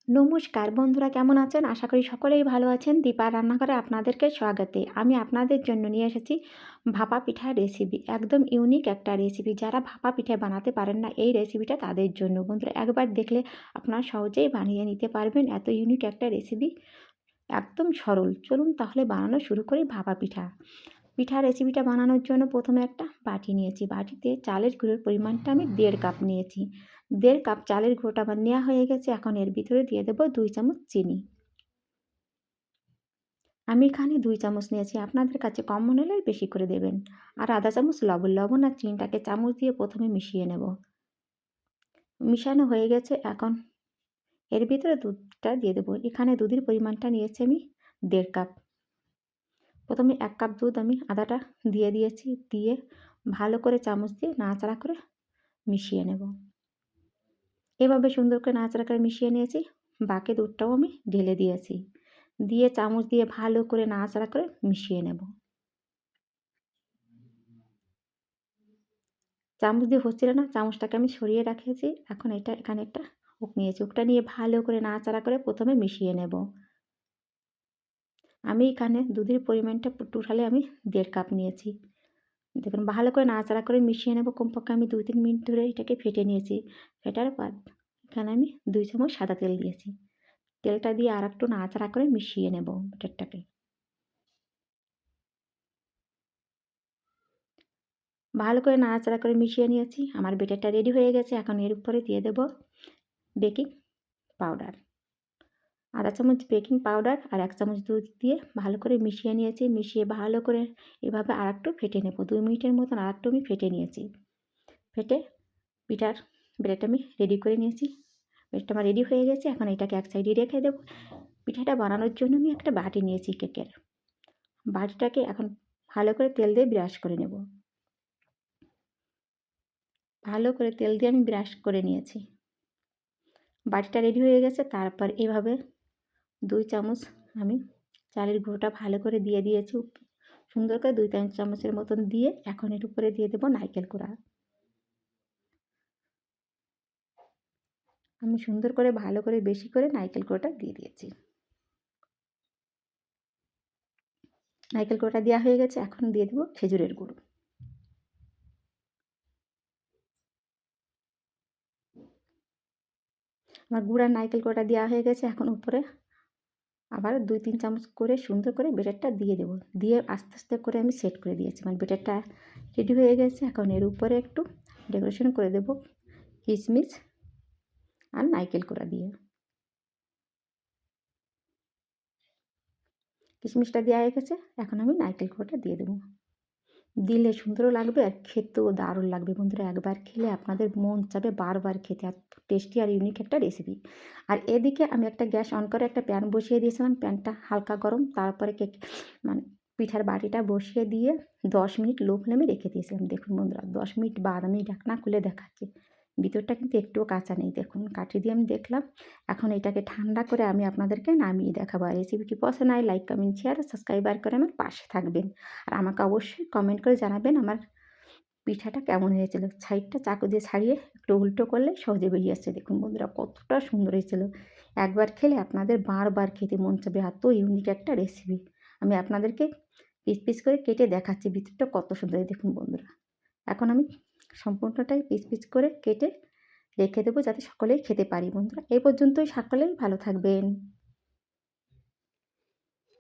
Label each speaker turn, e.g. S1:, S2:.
S1: নমস্কার বন্ধুরা, কেমন আছেন? আশা করি সকলেই ভালো আছেন। দীপার রান্নাঘরে আপনাদেরকে স্বাগতে। আমি আপনাদের জন্য নিয়ে এসেছি ভাপা পিঠার রেসিপি। একদম ইউনিক একটা রেসিপি। যারা ভাপা পিঠা বানাতে পারেন না, এই রেসিপিটা তাদের জন্য। বন্ধুরা, একবার দেখলে আপনারা সহজেই বানিয়ে নিতে পারবেন। এত ইউনিক একটা রেসিপি, একদম সরল। চলুন তাহলে বানানো শুরু করি ভাপা পিঠা। পিঠা রেসিপিটা বানানোর জন্য প্রথমে একটা বাটি নিয়েছি। বাটিতে চালের গুঁড়োর পরিমাণটা আমি 1.5 কাপ নিয়েছি। 1.5 কাপ চালের গুঁড়োটা আমার নেওয়া হয়ে গেছে। এখন এর ভিতরে দিয়ে দেবো 2 চামচ চিনি। আমি এখানে 2 চামচ নিয়েছি। আপনাদের কাছে কম মনে হলে বেশি করে দেবেন। আর আধা চামচ লবণ। লবণ আর চিনিটাকে চামচ দিয়ে প্রথমে মিশিয়ে নেব। মিশানো হয়ে গেছে। এখন এর ভিতরে দুধটা দিয়ে দেবো। এখানে দুধের পরিমাণটা নিয়েছি আমি 1.5 কাপ। প্রথমে 1 কাপ দুধ আমি আধাটা দিয়ে দিয়েছি। দিয়ে ভালো করে চামচ দিয়ে নাড়াচাড়া করে মিশিয়ে নেব। এভাবে সুন্দর করে নাড়াচাড়া করে মিশিয়ে নিয়েছি। বাকি দুধটাও আমি ঢেলে দিয়েছি। দিয়ে চামচ দিয়ে ভালো করে নাড়াচাড়া করে মিশিয়ে নেব। চামচ দিয়ে হচ্ছিল না, চামচটাকে আমি সরিয়ে রেখেছি। এখন এখানে একটা হুক নিয়েছি। হুকটা নিয়ে ভালো করে নাড়াচাড়া করে প্রথমে মিশিয়ে নেব। আমি এখানে দুধের পরিমাণটা টোটালি আমি 1.5 কাপ নিয়েছি। দেখুন ভালো করে নাড়াচাড়া করে মিশিয়ে নেব। কমপক্ষে আমি 2-3 মিনিট ধরে এটাকে ফেটে নিয়েছি। ফেটার পর এখানে আমি 2 চামচ সাদা তেল দিয়েছি। তেলটা দিয়ে আরেকটু নাড়াচাড়া করে মিশিয়ে নেব ব্যাটারটাকে। ভালো করে নাড়াচাড়া করে মিশিয়ে নিয়েছি। আমার ব্যাটারটা রেডি হয়ে গেছে। এখন এর উপরে দিয়ে দেব বেকিং পাউডার। আধা চামচ বেকিং পাউডার আর 1 চামচ দুধ দিয়ে ভালো করে মিশিয়ে নিয়েছি। মিশিয়ে ভালো করে এভাবে আরেকটু ফেটে নেব। 2 মিনিটের মতন আরেকটু আমি ফেটে নিয়েছি। ফেটে পিঠার ব্যাটারটা আমি রেডি করে নিয়েছি। ব্যাটারটা আমার রেডি হয়ে গেছে। এখন এটাকে এক সাইডে রেখে দেব। পিঠাটা বানানোর জন্য আমি একটা বাটি নিয়েছি কেকের। বাটিটাকে এখন ভালো করে তেল দিয়ে ব্রাশ করে নেব। ভালো করে তেল দিয়ে আমি ব্রাশ করে নিয়েছি। বাটিটা রেডি হয়ে গেছে। তারপর এভাবে 2 চামচ আমি চালের গুঁড়োটা ভালো করে দিয়ে দিয়েছি। সুন্দর করে 2-3 চামচের মতন দিয়ে এখন এর উপরে দিয়ে দেবো নারকেল কোড়া। আমি সুন্দর করে ভালো করে বেশি করে নারকেল কোড়াটা দিয়ে দিয়েছি। নারকেল কোড়াটা দেওয়া হয়ে গেছে। এখন দিয়ে দেবো খেজুরের গুঁড়ো। আমার গুড় আর নারকেল কোড়াটা দেওয়া হয়ে গেছে। এখন উপরে আবার 2-3 চামচ করে সুন্দর করে ব্যাটারটা দিয়ে দেবো। দিয়ে আস্তে আস্তে করে আমি সেট করে দিয়েছি। মানে ব্যাটারটা রেডি হয়ে গেছে। এখন এর উপরে একটু ডেকোরেশন করে দেবো কিশমিশ আর নারকেল কোড়া দিয়ে। কিশমিশটা দেওয়া হয়ে গেছে। এখন আমি নারকেল কোড়াটা দিয়ে দেবো। দিলে সুন্দরও লাগবে আর খেতেও দারুণ লাগবে। বন্ধুরা, একবার খেলে আপনাদের মন চাবে বারবার খেতে। এত টেস্টি আর ইউনিক একটা রেসিপি। আর এদিকে আমি একটা গ্যাস অন করে একটা প্যান বসিয়ে দিয়েছিলাম। প্যানটা হালকা গরম। তারপরে মানে পিঠার বাটিটা বসিয়ে দিয়ে 10 মিনিট লো ফ্লেমে রেখে দিয়েছিলাম। দেখুন বন্ধুরা, 10 মিনিট বাদ আমি ঢাকনা খুলে দেখাচ্ছি। ভিতরটা কিন্তু একটুও কাঁচা নেই। দেখুন কাঠি দিয়ে আমি দেখলাম। এখন এটাকে ঠান্ডা করে আমি আপনাদেরকে নামিয়ে দেখাবো। আর রেসিপিটি পছন্দ হয় লাইক, কমেন্ট, শেয়ার আর সাবস্ক্রাইবার করে আমার পাশে থাকবেন। আর আমাকে অবশ্যই কমেন্ট করে জানাবেন আমার পিঠাটা কেমন হয়েছিল। সাইডটা চাকু দিয়ে ছাড়িয়ে একটু উল্টো করলে সহজে বেরিয়ে আসছে। দেখুন বন্ধুরা, কতটা সুন্দর হয়েছিল। একবার খেলে আপনাদের বারবার খেতে মন চাবে। এত ইউনিক একটা রেসিপি। আমি আপনাদেরকে পিস পিস করে কেটে দেখাচ্ছি ভিতরটা কত সুন্দর। দেখুন বন্ধুরা, এখন আমি সম্পূর্ণটাই পিস পিস করে কেটে রেখে দেবো যাতে সকলেই খেতে পারি। বন্ধুরা, এই পর্যন্তই। সকলেই ভালো থাকবেন।